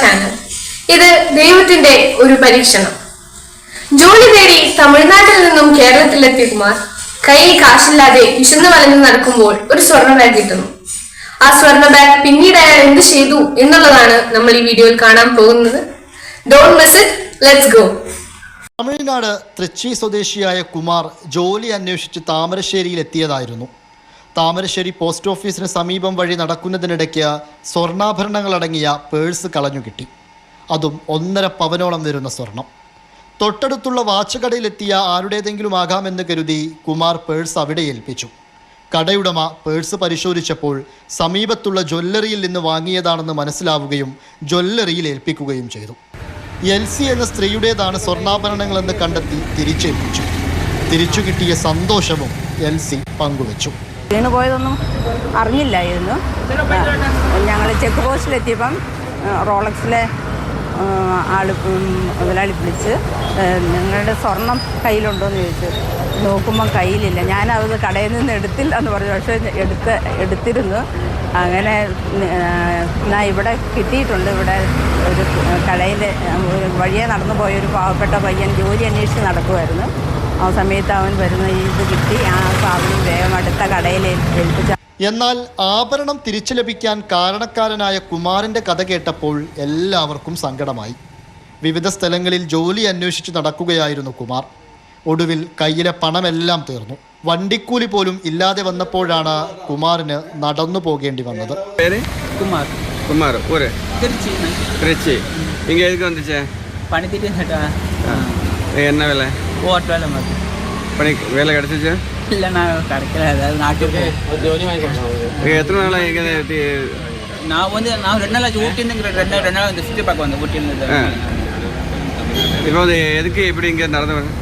Channel. ഇത് ദൈവത്തിന്റെ ഒരു പരീക്ഷണം. ജോലി തേടി തമിഴ്നാട്ടിൽ നിന്നും കേരളത്തിലെത്തിയ കുമാർ കയ്യിൽ കാശില്ലാതെ വിശന്നു വലഞ്ഞു നടക്കുമ്പോൾ ഒരു സ്വർണ്ണ ബാഗ് കിട്ടുന്നു. ആ സ്വർണ്ണ ബാഗ് പിന്നീട് അയാൾ എന്ത് ചെയ്തു എന്നുള്ളതാണ് നമ്മൾ ഈ വീഡിയോയിൽ കാണാൻ പോകുന്നത്. Don't miss it. Let's go. Tamil Nadu Trichy സ്വദേശിയായ കുമാർ ജോലി അന്വേഷിച്ച് താമരശ്ശേരിയിൽ എത്തിയതായിരുന്നു. താമരശ്ശേരി പോസ്റ്റ് ഓഫീസിന് സമീപം വഴി നടക്കുന്നതിനിടയ്ക്ക് സ്വർണ്ണാഭരണങ്ങളടങ്ങിയ പേഴ്സ് കളഞ്ഞു കിട്ടി. അതും 1.5 പവനോളം വരുന്ന സ്വർണം. തൊട്ടടുത്തുള്ള വാച്ച് കടയിലെത്തിയ ആരുടേതെങ്കിലും ആകാമെന്ന് കരുതി കുമാർ പേഴ്സ് അവിടെ ഏൽപ്പിച്ചു. കടയുടമ പേഴ്സ് പരിശോധിച്ചപ്പോൾ സമീപത്തുള്ള ജ്വല്ലറിയിൽ നിന്ന് വാങ്ങിയതാണെന്ന് മനസ്സിലാവുകയും ജ്വല്ലറിയിൽ ഏൽപ്പിക്കുകയും ചെയ്തു. എൽസി എന്ന സ്ത്രീയുടേതാണ് സ്വർണ്ണാഭരണങ്ങളെന്ന് കണ്ടെത്തി തിരിച്ചേൽപ്പിച്ചു. തിരിച്ചു കിട്ടിയ സന്തോഷവും എൽസി പങ്കുവച്ചു. വീണ് പോയതൊന്നും അറിഞ്ഞില്ലായിരുന്നു. ഞങ്ങൾ ചെക്ക് പോസ്റ്റിലെത്തിയപ്പം റോളക്സിലെ മുതലാളി വിളിച്ച് നിങ്ങളുടെ സ്വർണം കയ്യിലുണ്ടോയെന്ന് ചോദിച്ചു. നോക്കുമ്പം കയ്യിലില്ല. ഞാനത് കടയിൽ നിന്ന് എടുത്തില്ല എന്ന് പറഞ്ഞു. പക്ഷേ എടുത്തിരുന്നു. അങ്ങനെ ഇവിടെ കിട്ടിയിട്ടുണ്ട്. ഇവിടെ ഒരു കടയിൽ വഴിയെ നടന്നു പോയൊരു പാവപ്പെട്ട പയ്യൻ ജോലി അന്വേഷിച്ച് നടക്കുമായിരുന്നു. ആ സമയത്ത് അവൻ വരുന്ന ഇത് കിട്ടി. ആ സാധനം വേഗം അടുത്ത കടയിൽ ഏൽപ്പിച്ച. എന്നാൽ ആഭരണം തിരിച്ചു ലഭിക്കാൻ കാരണക്കാരനായ കുമാറിൻ്റെ കഥ കേട്ടപ്പോൾ എല്ലാവർക്കും സങ്കടമായി. വിവിധ സ്ഥലങ്ങളിൽ ജോലി അന്വേഷിച്ച് നടക്കുകയായിരുന്നു കുമാർ. ഒടുവിൽ കയ്യിലെ പണമെല്ലാം തീർന്നു. വണ്ടിക്കൂലി പോലും ഇല്ലാതെ വന്നപ്പോഴാണ് കുമാറിന് നടന്നു പോകേണ്ടി വന്നത്. எத்தனை நாளாக நான் 2 நாளாச்சு ஊட்டின்னு 2 நாள் இந்த சுற்றி பார்க்க வந்தேன். ஊட்டின்னு இப்போ எதுக்கு இப்படி இங்கே நடந்து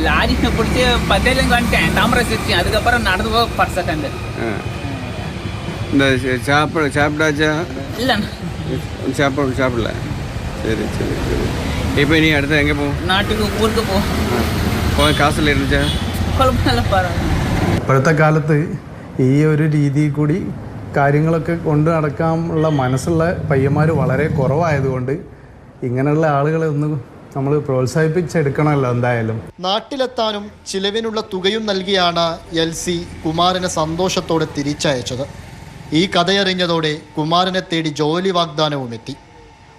லாரி பிடிச்சி 10 வந்துட்டேன். தாமரை அதுக்கப்புறம் நடந்து போக 10 செகண்ட். இந்த சாப்பிட்டாச்சா? இல்லை சாப்பிடல. சரி சரி சரி. இப்போ நீ அடுத்து எங்கே போ? നാട്ടിക്ക് ஊருக்கு போக காசில் இருந்துச்சா? ഇപ്പോഴത്തെ കാലത്ത് ഈ ഒരു രീതിയിൽ കൂടി കാര്യങ്ങളൊക്കെ കൊണ്ട് നടക്കാനുള്ള മനസ്സുള്ള പയ്യന്മാർ വളരെ കുറവായതുകൊണ്ട് ഇങ്ങനെയുള്ള ആളുകളെ ഒന്ന് നമ്മൾ പ്രോത്സാഹിപ്പിച്ചെടുക്കണമല്ലോ. എന്തായാലും നാട്ടിലെത്താനും ചിലവിനുള്ള തുകയും നൽകിയാണ് എൽസി കുമാറിനെ സന്തോഷത്തോടെ തിരിച്ചയച്ചത്. ഈ കഥയറിഞ്ഞതോടെ കുമാറിനെ തേടി ജോലി വാഗ്ദാനവും എത്തി.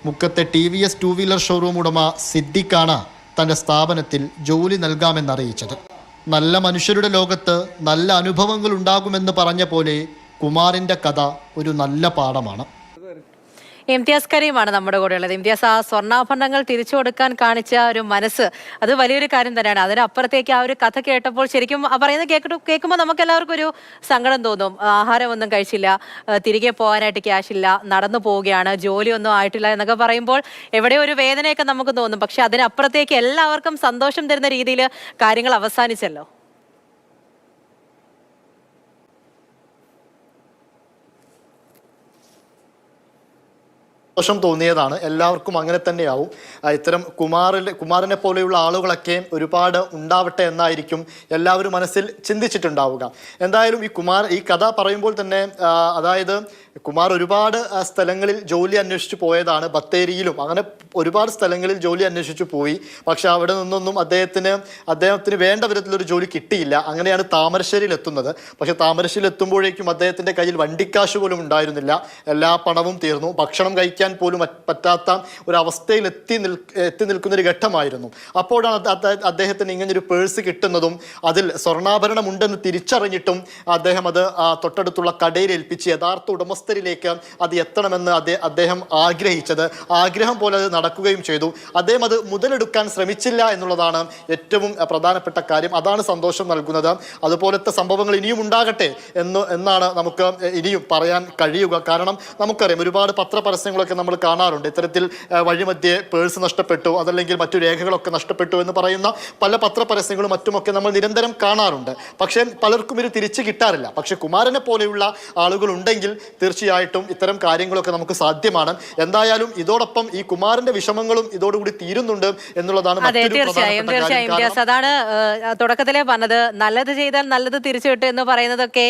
മുക്കത്തെ TVS 2 വീലർ ഷോറൂം ഉടമ സിദ്ദിഖാണ് തൻ്റെ സ്ഥാപനത്തിൽ ജോലി നൽകാമെന്നറിയിച്ചത്. നല്ല മനുഷ്യരുടെ ലോകത്ത് നല്ല അനുഭവങ്ങൾ ഉണ്ടാകുമെന്ന് പറഞ്ഞ പോലെ കുമാറിൻ്റെ കഥ ഒരു നല്ല പാഠമാണ്. ഇംതിയാസ് കരീമാണ് നമ്മുടെ കൂടെയുള്ളത്. ഇംതിയാസ്, ആ സ്വർണ്ണാഭരണങ്ങൾ തിരിച്ചു കൊടുക്കാൻ കാണിച്ച ഒരു മനസ്സ്, അത് വലിയൊരു കാര്യം തന്നെയാണ്. അതിനപ്പുറത്തേക്ക് ആ ഒരു കഥ കേട്ടപ്പോൾ ശരിക്കും പറയുന്നത് കേൾക്കുമ്പോൾ നമുക്ക് എല്ലാവർക്കും ഒരു സങ്കടം തോന്നും. ആഹാരമൊന്നും കഴിച്ചില്ല, തിരികെ പോകാനായിട്ട് ക്യാഷ് ഇല്ല, നടന്നു പോവുകയാണ്, ജോലിയൊന്നും ആയിട്ടില്ല എന്നൊക്കെ പറയുമ്പോൾ എവിടെയോ ഒരു വേദനയൊക്കെ നമുക്ക് തോന്നും. പക്ഷെ അതിനപ്പുറത്തേക്ക് എല്ലാവർക്കും സന്തോഷം തരുന്ന രീതിയിൽ കാര്യങ്ങൾ അവസാനിച്ചല്ലോ. സന്തോഷം തോന്നിയതാണ്. എല്ലാവർക്കും അങ്ങനെ തന്നെയാവും. ഇത്തരം കുമാറിനെ പോലെയുള്ള ആളുകളൊക്കെ ഒരുപാട് ഉണ്ടാവട്ടെ എന്നായിരിക്കും എല്ലാവരും മനസ്സിൽ ചിന്തിച്ചിട്ടുണ്ടാവുക. എന്തായാലും ഈ കഥ പറയുമ്പോൾ തന്നെ അതായത് കുമാർ ഒരുപാട് സ്ഥലങ്ങളിൽ ജോലി അന്വേഷിച്ച് പോയതാണ്. ബത്തേരിയിലും അങ്ങനെ ഒരുപാട് സ്ഥലങ്ങളിൽ ജോലി അന്വേഷിച്ചു പോയി. പക്ഷെ അവിടെ നിന്നൊന്നും അദ്ദേഹത്തിന് വേണ്ട വിധത്തിലൊരു ജോലി കിട്ടിയില്ല. അങ്ങനെയാണ് താമരശ്ശേരിയിൽ എത്തുന്നത്. പക്ഷെ താമരശ്ശേരിയിൽ എത്തുമ്പോഴേക്കും അദ്ദേഹത്തിൻ്റെ കയ്യിൽ വണ്ടിക്കാശ് പോലും ഉണ്ടായിരുന്നില്ല. എല്ലാ പണവും തീർന്നു. ഭക്ഷണം കഴിക്കാൻ പോലും പറ്റാത്ത ഒരു അവസ്ഥയിൽ എത്തി നിൽക്കുന്നൊരു ഘട്ടമായിരുന്നു. അപ്പോഴാണ് അദ്ദേഹത്തിന് ഇങ്ങനൊരു പേഴ്സ് കിട്ടുന്നതും അതിൽ സ്വർണ്ണാഭരണം ഉണ്ടെന്ന് തിരിച്ചറിഞ്ഞിട്ടും അദ്ദേഹം അത് തൊട്ടടുത്തുള്ള കടയിൽ ഏൽപ്പിച്ച് യഥാർത്ഥ ഉടമസ്ഥരിലേക്ക് അത് എത്തണമെന്ന് അദ്ദേഹം ആഗ്രഹിച്ചത്. ആഗ്രഹം പോലെ അത് നടക്കുകയും ചെയ്തു. അദ്ദേഹം അത് മുതലെടുക്കാൻ ശ്രമിച്ചില്ല എന്നുള്ളതാണ് ഏറ്റവും പ്രധാനപ്പെട്ട കാര്യം. അതാണ് സന്തോഷം നൽകുന്നത്. അതുപോലത്തെ സംഭവങ്ങൾ ഇനിയും ഉണ്ടാകട്ടെ എന്നാണ് നമുക്ക് ഇനിയും പറയാൻ കഴിയുക. കാരണം നമുക്കറിയാം, ഒരുപാട് പത്രപരസ്യങ്ങളൊക്കെ നമ്മൾ കാണാറുണ്ട്. ഇത്തരത്തിൽ വഴിമധ്യേ പേഴ്സ് നഷ്ടപ്പെട്ടു, അതല്ലെങ്കിൽ മറ്റു രേഖകളൊക്കെ നഷ്ടപ്പെട്ടു എന്ന് പറയുന്ന പല പത്രപരസ്യങ്ങളും മറ്റുമൊക്കെ നമ്മൾ നിരന്തരം കാണാറുണ്ട്. പക്ഷേ പലർക്കും ഇത് തിരിച്ചു കിട്ടാറില്ല. പക്ഷെ കുമാരനെ പോലെയുള്ള ആളുകൾ ഉണ്ടെങ്കിൽ തീർച്ചയായിട്ടും ഇത്തരം കാര്യങ്ങളൊക്കെ നമുക്ക് സാധ്യമാണ്. എന്തായാലും ഇതോടൊപ്പം ഈ കുമാരന്റെ വിഷമങ്ങളും ഇതോടുകൂടി തീരുന്നുണ്ട് എന്നുള്ളതാണ്. തീർച്ചയായും അതാണ് തുടക്കത്തിലേ പറഞ്ഞത്. നല്ലത് ചെയ്താൽ നല്ലത് തിരിച്ചു കിട്ടും എന്ന് പറയുന്നതൊക്കെ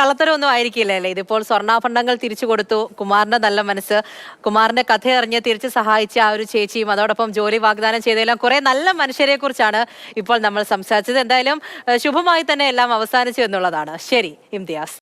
കള്ളത്തരമൊന്നും ആയിരിക്കില്ല അല്ലേ. ഇതിപ്പോൾ സ്വർണ്ണാഭരണങ്ങൾ തിരിച്ചു കൊടുത്തു, കുമാറിന്റെ നല്ല മനസ്സ് ഇംതിയാസ്. കുമാറിന്റെ കഥ അറിഞ്ഞ് തിരിച്ച് സഹായിച്ച ആ ഒരു ചേച്ചിയും അതോടൊപ്പം ജോലി വാഗ്ദാനം ചെയ്തതെല്ലാം കുറെ നല്ല മനുഷ്യരെ കുറിച്ചാണ് ഇപ്പോൾ നമ്മൾ സംസാരിച്ചത്. എന്തായാലും ശുഭമായി തന്നെ എല്ലാം അവസാനിച്ചു എന്നുള്ളതാണ്. ശരി ഇംതിയാസ്.